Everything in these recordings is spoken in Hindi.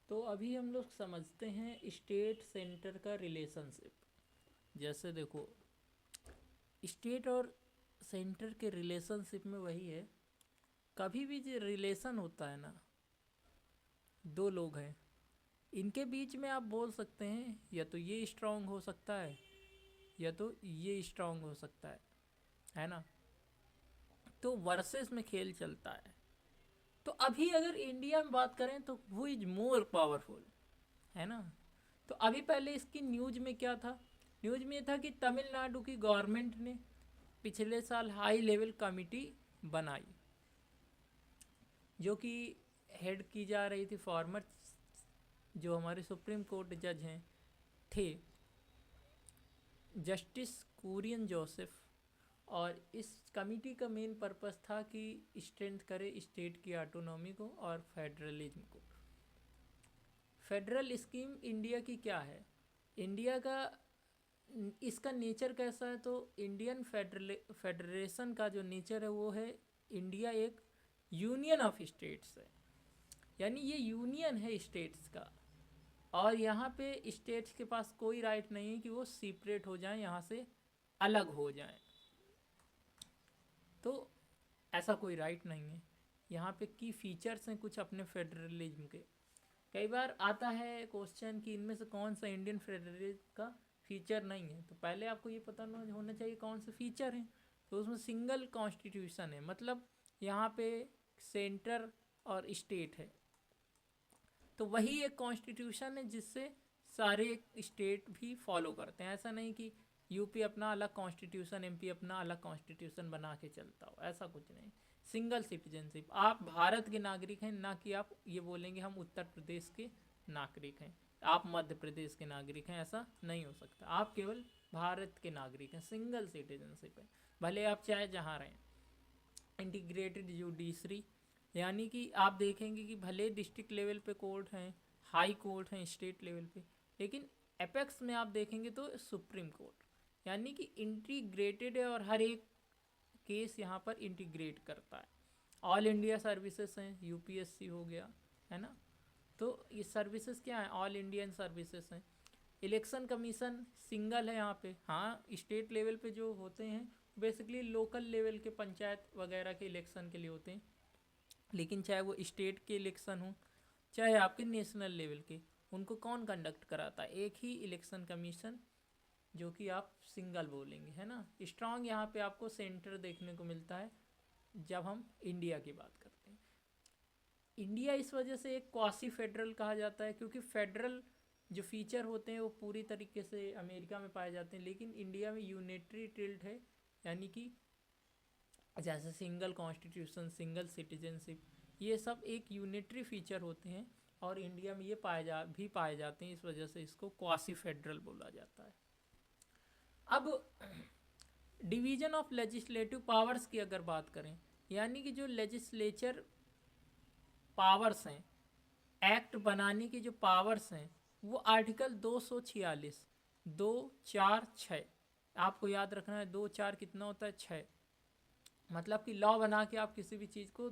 तो अभी हम लोग समझते हैं स्टेट सेंटर का रिलेशनशिप। जैसे देखो, स्टेट और सेंटर के रिलेशनशिप में वही है, कभी भी जो रिलेशन होता है ना, दो लोग हैं, इनके बीच में आप बोल सकते हैं या तो ये स्ट्रांग हो सकता है या तो ये स्ट्रांग हो सकता है ना। तो वर्सेस में खेल चलता है। तो अभी अगर इंडिया में बात करें तो वो इज मोर पावरफुल, है ना। तो अभी पहले इसकी न्यूज में क्या था, न्यूज में था कि तमिलनाडु की गवर्नमेंट ने पिछले साल हाई लेवल कमिटी बनाई, जो कि हेड की जा रही थी फॉर्मर, जो हमारे सुप्रीम कोर्ट जज हैं, थे जस्टिस कुरियन जोसेफ। और इस कमिटी का मेन पर्पस था कि स्ट्रेंथ करे स्टेट की ऑटोनॉमी को और फेडरलिज्म को। फेडरल स्कीम इंडिया की क्या है, इंडिया का इसका नेचर कैसा है, तो इंडियन फेडरेशन का जो नेचर है वो है, इंडिया एक यूनियन ऑफ स्टेट्स है, यानी ये यूनियन है स्टेट्स का। और यहाँ पे स्टेट्स के पास कोई राइट नहीं है कि वो सेपरेट हो जाएं, यहाँ से अलग हो जाएं। तो ऐसा कोई राइट नहीं है। यहाँ पे की फीचर्स हैं कुछ अपने फेडरलिज्म के। कई बार आता है क्वेश्चन कि इनमें से कौन सा इंडियन फेडरलिज्म का फीचर नहीं है, तो पहले आपको ये पता होना चाहिए कौन से फीचर हैं। तो उसमें सिंगल कॉन्स्टिट्यूशन है, मतलब यहाँ पे सेंटर और स्टेट है, तो वही एक कॉन्स्टिट्यूशन है जिससे सारे स्टेट भी फॉलो करते हैं। ऐसा नहीं कि यूपी अपना अलग कॉन्स्टिट्यूशन, एमपी अपना अलग कॉन्स्टिट्यूशन बना के चलता हो, ऐसा कुछ नहीं। सिंगल सिटीजनशिप, आप भारत के नागरिक हैं, ना कि आप ये बोलेंगे हम उत्तर प्रदेश के नागरिक हैं, आप मध्य प्रदेश के नागरिक हैं, ऐसा नहीं हो सकता। आप केवल भारत के नागरिक हैं, सिंगल सिटीजनशिप है, भले आप चाहे जहाँ रहें। इंटीग्रेटेड जुडिशरी, यानी कि आप देखेंगे कि भले डिस्ट्रिक्ट लेवल पे कोर्ट हैं, हाई कोर्ट हैं स्टेट लेवल पे, लेकिन एपेक्स में आप देखेंगे तो सुप्रीम कोर्ट, यानी कि इंटीग्रेटेड है और हर एक केस यहाँ पर इंटीग्रेट करता है। ऑल इंडिया सर्विसेज हैं, यूपीएससी हो गया, है ना। तो ये सर्विसेज क्या है, ऑल इंडियन सर्विसेज हैं। इलेक्शन कमीशन सिंगल है यहाँ पे, हाँ स्टेट लेवल पे जो होते हैं बेसिकली लोकल लेवल के पंचायत वगैरह के इलेक्शन के लिए होते हैं, लेकिन चाहे वो स्टेट के इलेक्शन हो चाहे आपके नेशनल लेवल के, उनको कौन कंडक्ट कराता है, एक ही इलेक्शन कमीशन, जो कि आप सिंगल बोलेंगे, है ना। स्ट्रांग यहाँ पे आपको सेंटर देखने को मिलता है जब हम इंडिया की बात करते हैं। इंडिया इस वजह से एक क्वासी फेडरल कहा जाता है, क्योंकि फेडरल जो फीचर होते हैं वो पूरी तरीके से अमेरिका में पाए जाते हैं, लेकिन इंडिया में यूनिटरी टिल्ट है, यानी कि जैसे सिंगल कॉन्स्टिट्यूशन, सिंगल सिटीजनशिप, ये सब एक यूनिटरी फीचर होते हैं और इंडिया में ये पाए जाते हैं, इस वजह से इसको क्वासी फेडरल बोला जाता है। अब डिवीजन ऑफ लेजिस्लेटिव पावर्स की अगर बात करें, यानी कि जो लेजिस्लेचर पावर्स हैं, एक्ट बनाने की जो पावर्स हैं, वो आर्टिकल 246, 2 4 6, आपको याद रखना है 2 4 कितना होता है, 6, मतलब कि लॉ बना के आप किसी भी चीज़ को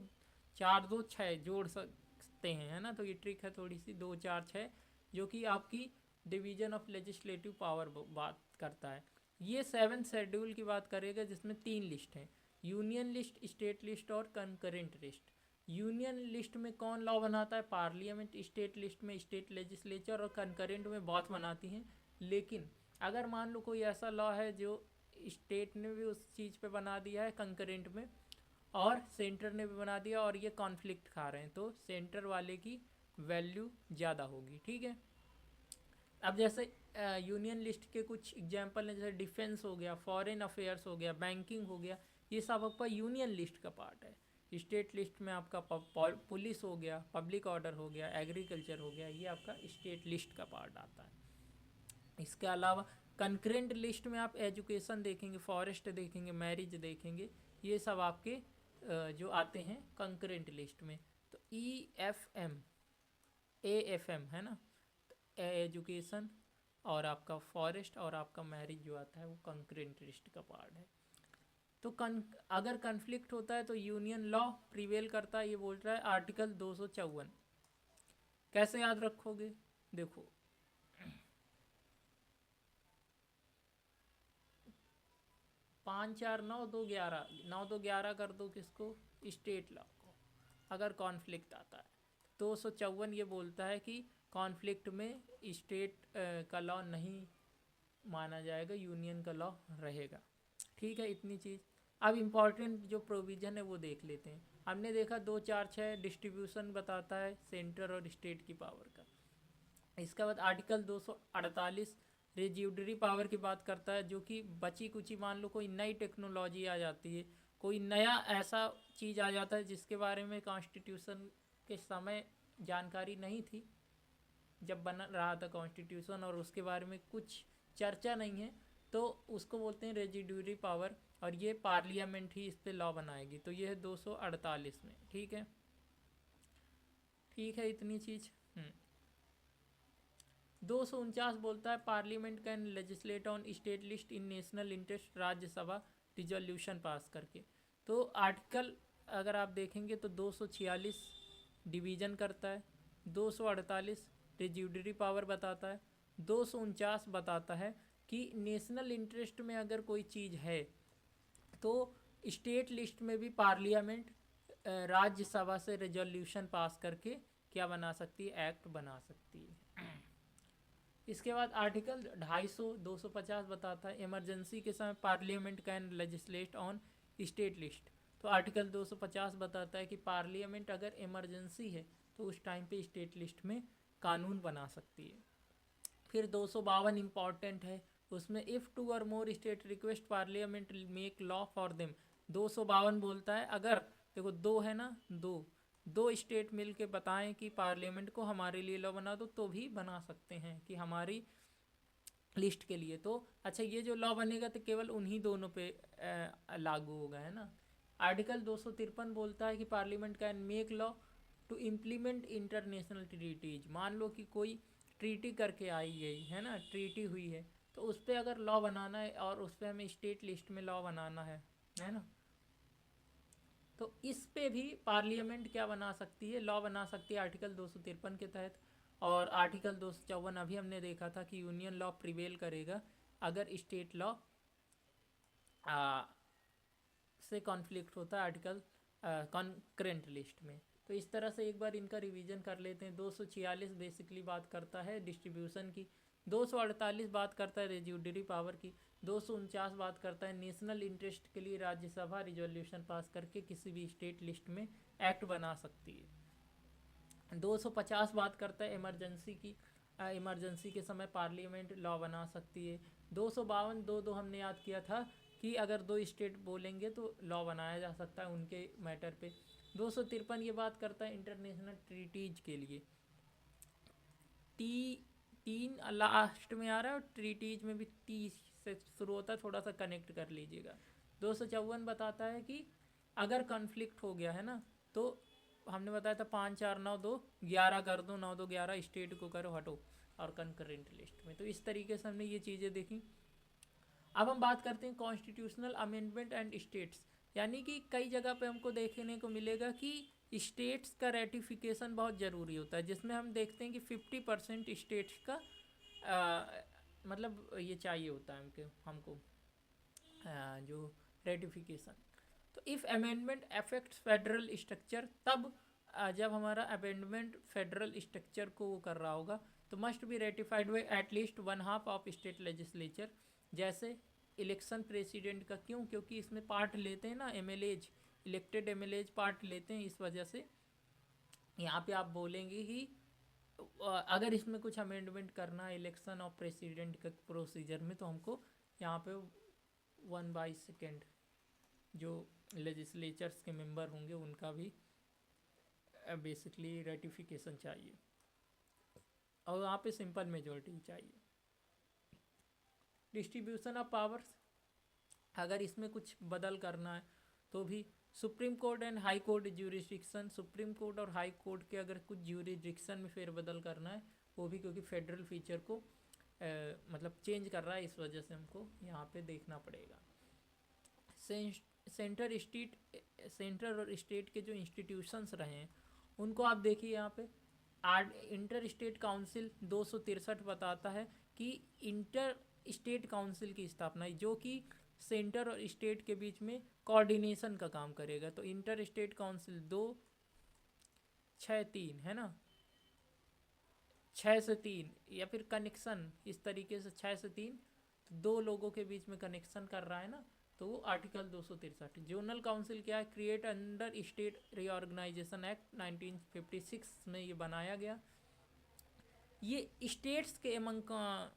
4 2 6 जोड़ सकते हैं, है ना। तो ये ट्रिक है थोड़ी सी, 2 4 6, जो कि आपकी डिवीजन ऑफ लेजिस्लेटिव पावर बात करता है। ये 7th शेड्यूल की बात करेगा, जिसमें 3 लिस्ट हैं, यूनियन लिस्ट, स्टेट लिस्ट और कंकरेंट लिस्ट। यूनियन लिस्ट में कौन लॉ बनाता है, पार्लियामेंट। स्टेट लिस्ट में स्टेट लेजिस्लेचर, और कंकरेंट में बहुत बनाती हैं। लेकिन अगर मान लो कोई ऐसा लॉ है जो स्टेट ने भी उस चीज़ पे बना दिया है कंकरेंट में, और सेंटर ने भी बना दिया, और ये कॉन्फ्लिक्ट खा रहे हैं, तो सेंटर वाले की वैल्यू ज़्यादा होगी, ठीक है। अब जैसे यूनियन लिस्ट के कुछ एग्जांपल हैं, जैसे डिफेंस हो गया, फॉरेन अफेयर्स हो गया, बैंकिंग हो गया, ये सब आपका यूनियन लिस्ट का पार्ट है। स्टेट लिस्ट में आपका पुलिस हो गया, पब्लिक ऑर्डर हो गया, एग्रीकल्चर हो गया, ये आपका स्टेट लिस्ट का पार्ट आता है। इसके अलावा कंकरेंट लिस्ट में आप एजुकेशन देखेंगे, फॉरेस्ट देखेंगे, मैरिज देखेंगे, ये सब आपके जो आते हैं कंकरेंट लिस्ट में। तो EFM, AFM, है ना, एजुकेशन और आपका फॉरेस्ट और आपका मैरिज जो आता है वो कंकरेंट लिस्ट का पार्ट है। तो अगर कन्फ्लिक्ट होता है तो यूनियन लॉ प्रिवेल करता है, ये बोल रहा है आर्टिकल 254। कैसे याद रखोगे? देखो 5 4 9 2 11, 9 2 11 कर दो किसको? स्टेट लॉ को। अगर कॉन्फ्लिक्ट आता है 254 ये बोलता है कि कॉन्फ्लिक्ट में स्टेट का लॉ नहीं माना जाएगा, यूनियन का लॉ रहेगा। ठीक है, इतनी चीज़। अब इम्पॉर्टेंट जो प्रोविज़न है वो देख लेते हैं। हमने देखा 2 4 6 डिस्ट्रीब्यूशन बताता है सेंटर और स्टेट की पावर का। इसके बाद आर्टिकल 248 रेजिड्यूरी पावर की बात करता है, जो कि बची कुची मान लो कोई नई टेक्नोलॉजी आ जाती है, कोई नया ऐसा चीज़ आ जाता है जिसके बारे में कॉन्स्टिट्यूशन के समय जानकारी नहीं थी जब बन रहा था कॉन्स्टिट्यूशन, और उसके बारे में कुछ चर्चा नहीं है, तो उसको बोलते हैं रेजिड्यूरी पावर, और ये पार्लियामेंट ही इस पे लॉ बनाएगी। तो ये है 248 में। ठीक है, ठीक है, इतनी चीज़। 249 बोलता है parliament can legislate on state list in national interest, Rajya Sabha resolution pass करके। तो आर्टिकल अगर आप देखेंगे तो 246 डिवीज़न करता है, 248 रेजिड्यूरी पावर बताता है, 249 बताता है कि नेशनल इंटरेस्ट में अगर कोई चीज़ है तो स्टेट लिस्ट में भी पार्लियामेंट राज्यसभा से रेजोल्यूशन पास करके क्या बना सकती है? एक्ट बना सकती है। इसके बाद आर्टिकल 250 250 बताता है इमरजेंसी के समय parliament can legislate on state list. तो आर्टिकल 250 बताता है कि पार्लियामेंट अगर इमरजेंसी है तो उस टाइम पे स्टेट लिस्ट में कानून बना सकती है। फिर 252 इम्पॉर्टेंट है, उसमें इफ़ टू और more state request parliament make law for them. 252 बोलता है अगर देखो दो है ना, दो स्टेट मिल के बताएं कि पार्लियामेंट को हमारे लिए लॉ बना दो, तो भी बना सकते हैं कि हमारी लिस्ट के लिए। तो अच्छा, ये जो लॉ बनेगा तो केवल उन्हीं दोनों पे लागू होगा, है ना। आर्टिकल 253 बोलता है कि parliament can make law to implement international treaties. मान लो कि कोई ट्रीटी करके आई गई है ना, ट्रीटी हुई है, तो उस पर अगर लॉ बनाना है और उस पर हमें स्टेट लिस्ट में लॉ बनाना है ना, तो इस पे भी पार्लियामेंट क्या बना सकती है? लॉ बना सकती है आर्टिकल 253 के तहत। और आर्टिकल 254 अभी हमने देखा था कि यूनियन लॉ प्रिवेल करेगा अगर स्टेट लॉ से कॉन्फ्लिक्ट होता है आर्टिकल कॉन्करेंट लिस्ट में। तो इस तरह से एक बार इनका रिवीजन कर लेते हैं। 246 बेसिकली बात करता है डिस्ट्रीब्यूशन की, 248 बात करता है रेजिड्यूरी पावर की, 249 बात करता है नेशनल इंटरेस्ट के लिए राज्यसभा रिजोल्यूशन पास करके किसी भी स्टेट लिस्ट में एक्ट बना सकती है। 250 बात करता है इमरजेंसी की, इमरजेंसी के समय पार्लियामेंट लॉ बना सकती है। 252 दो हमने याद किया था कि अगर दो स्टेट बोलेंगे तो लॉ बनाया जा सकता है उनके मैटर पे। 253 ये बात करता है इंटरनेशनल ट्रीटीज के लिए। तीन लास्ट में आ रहा है और ट्रीटीज में भी टी से शुरू होता है, थोड़ा सा कनेक्ट कर लीजिएगा। 254 बताता है कि अगर कॉन्फ्लिक्ट हो गया है ना, तो हमने बताया था 5 4 9 2 11 कर दो, 9 2 11 स्टेट को करो हटो और कंकरेंट लिस्ट में। तो इस तरीके से हमने ये चीज़ें देखी। अब हम बात करते हैं कॉन्स्टिट्यूशनल अमेंडमेंट एंड स्टेट्स, यानी कि कई जगह पे हमको देखने को मिलेगा कि स्टेट्स का रेटिफिकेशन बहुत ज़रूरी होता है, जिसमें हम देखते हैं कि 50% स्टेट्स का मतलब ये चाहिए होता है हमको जो रेटिफिकेशन। तो if amendment affects federal structure, तब जब हमारा अमेंडमेंट फेडरल स्ट्रक्चर को वो कर रहा होगा, तो must be ratified by at least 1/2 of state legislature. जैसे इलेक्शन प्रेसिडेंट का, क्यों? क्योंकि इसमें पार्ट लेते हैं ना एमएलएज, इलेक्टेड एमएलएज पार्ट लेते हैं, इस वजह से यहाँ पे आप बोलेंगे कि अगर इसमें कुछ अमेंडमेंट करना है इलेक्शन ऑफ प्रेसिडेंट के प्रोसीजर में, तो हमको यहाँ पे 1/2 जो लेजिस्लेचर्स के मेंबर होंगे उनका भी बेसिकली रेटिफिकेशन चाहिए, और यहाँ पे सिंपल मेजॉरिटी चाहिए। डिस्ट्रीब्यूशन ऑफ पावर्स, अगर इसमें कुछ बदल करना है तो भी supreme court and high court jurisdiction, supreme court और हाई कोर्ट के अगर कुछ ज्यूरिसडिक्शन में फेरबदल करना है वो भी, क्योंकि फेडरल फीचर को मतलब चेंज कर रहा है, इस वजह से हमको यहाँ पे देखना पड़ेगा। सेंटर और स्टेट के जो इंस्टीट्यूशंस रहे हैं उनको आप देखिए यहाँ पे, इंटर स्टेट काउंसिल 263 बताता है कि इंटर स्टेट काउंसिल की स्थापना जो कि सेंटर और स्टेट के बीच में कोऑर्डिनेशन का काम करेगा। तो इंटर स्टेट काउंसिल 263 है ना, 6 से 3 या फिर कनेक्शन इस तरीके से 6 से 3 दो लोगों के बीच में कनेक्शन कर रहा है ना, तो वो आर्टिकल 263। जोनल काउंसिल क्या है? Create under state reorganisation act 1956 में ये बनाया गया। ये स्टेट्स के एमंग का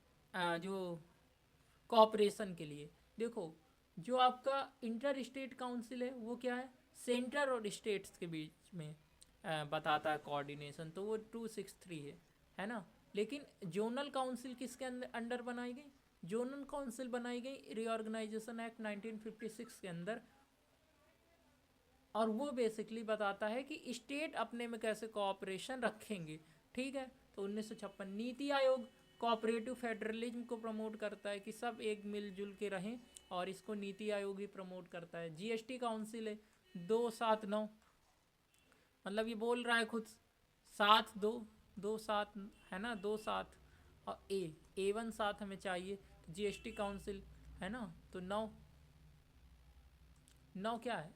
जो कॉपरेशन के लिए। देखो जो आपका इंटर स्टेट काउंसिल है वो क्या है? सेंटर और स्टेट्स के बीच में बताता है कोऑर्डिनेशन, तो वो 263 है ना। लेकिन जोनल काउंसिल किसके अंडर बनाई गई? जोनल काउंसिल बनाई गई रीऑर्गेनाइजेशन एक्ट 1956 के अंदर, और वो बेसिकली बताता है कि स्टेट अपने में कैसे कोऑपरेशन रखेंगे। ठीक है, तो 1956 नीति आयोग कोऑपरेटिव फेडरलिज्म को प्रमोट करता है कि सब एक मिलजुल के रहें, और इसको नीति आयोग ही प्रमोट करता है। जीएसटी काउंसिल है 279, मतलब ये बोल रहा है खुद 7 है ना, 2 7 और A1 7 हमें चाहिए, तो जीएसटी काउंसिल है ना, तो 9 क्या है?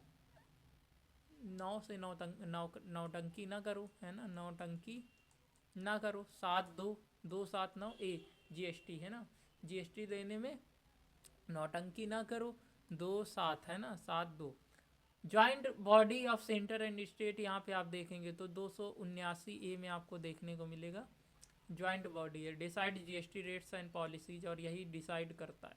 9 से नौटंकी ना करो, है ना, नौटंकी ना करो। 7 2 7 9 जीएसटी है ना, जीएसटी देने में नौटंकी ना करो। 2 7 है ना, 7 2 joint body of centre and state, यहाँ पे आप देखेंगे तो 279A में आपको देखने को मिलेगा। ज्वाइंट बॉडी है, decide GST rates and policies, और यही डिसाइड करता है।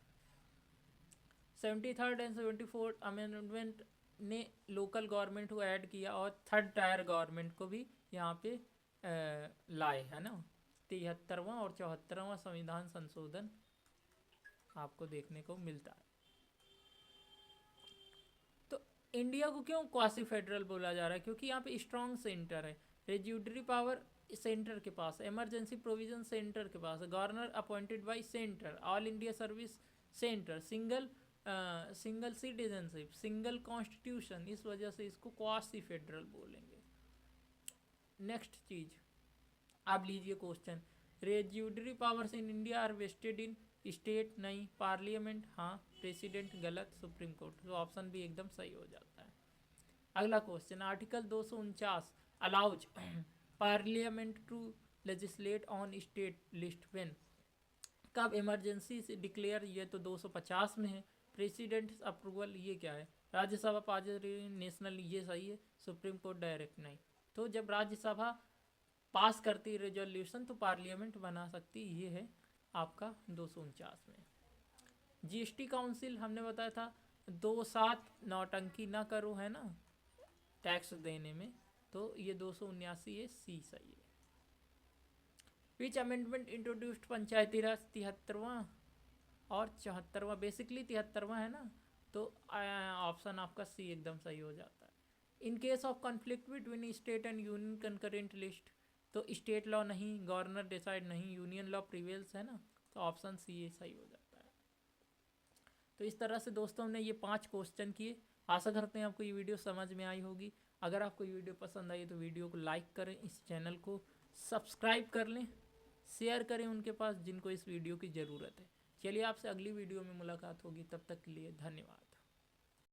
73rd एंड 74th अमेंडमेंट ने लोकल गवर्नमेंट को ऐड किया, और थर्ड टायर गवर्नमेंट को भी यहाँ पे लाए, है ना। 73वां और 74वां संविधान संशोधन आपको देखने को मिलता है। तो इंडिया को क्यों क्वासी फेडरल बोला जा रहा है? क्योंकि यहाँ पे स्ट्रॉन्ग सेंटर है, रेज्यूडरी पावर सेंटर के पास, इमरजेंसी प्रोविजन सेंटर के पास, governor appointed by centre, all India service centre, single citizenship, single constitution, इस वजह से इसको क्वासी फेडरल बोलेंगे। नेक्स्ट चीज आप लीजिए question, residuary powers in India are vested in state, नहीं, पार्लियामेंट हाँ, प्रेसिडेंट गलत, सुप्रीम कोर्ट, तो ऑप्शन भी एकदम सही हो जाता है। अगला question, article 249 allows parliament to legislate on state list when, कब इमरजेंसी से डिक्लेयर, ये तो 250 में है। प्रेसिडेंट अप्रूवल, ये क्या है? राज्यसभा पास नेशनल, ये सही है। सुप्रीम कोर्ट डायरेक्ट, नहीं। तो जब राज्यसभा पास करती रेजोल्यूशन तो पार्लियामेंट बना सकती, ये है आपका 249 में। जीएसटी काउंसिल हमने बताया था 2 7 नौटंकी ना करो, है ना, टैक्स देने में, तो ये 279 है, सी सही है। विच अमेंडमेंट इंट्रोड्यूस्ड पंचायती राज, 73वां और 74वां, बेसिकली 73वां है ना, तो ऑप्शन आपका सी एकदम सही हो जाता है। In case of conflict between state and union concurrent list, तो स्टेट लॉ नहीं, गवर्नर डिसाइड नहीं, यूनियन लॉ प्रिवेल्स, है ना, तो ऑप्शन सी ये सही हो जाता है। तो इस तरह से दोस्तों हमने ये 5 क्वेश्चन किए। आशा करते हैं आपको ये वीडियो समझ में आई होगी। अगर आपको ये वीडियो पसंद आई तो वीडियो को लाइक करें, इस चैनल को सब्सक्राइब कर लें, शेयर करें उनके पास जिनको इस वीडियो की ज़रूरत है। चलिए आपसे अगली वीडियो में मुलाकात होगी, तब तक के लिए धन्यवाद।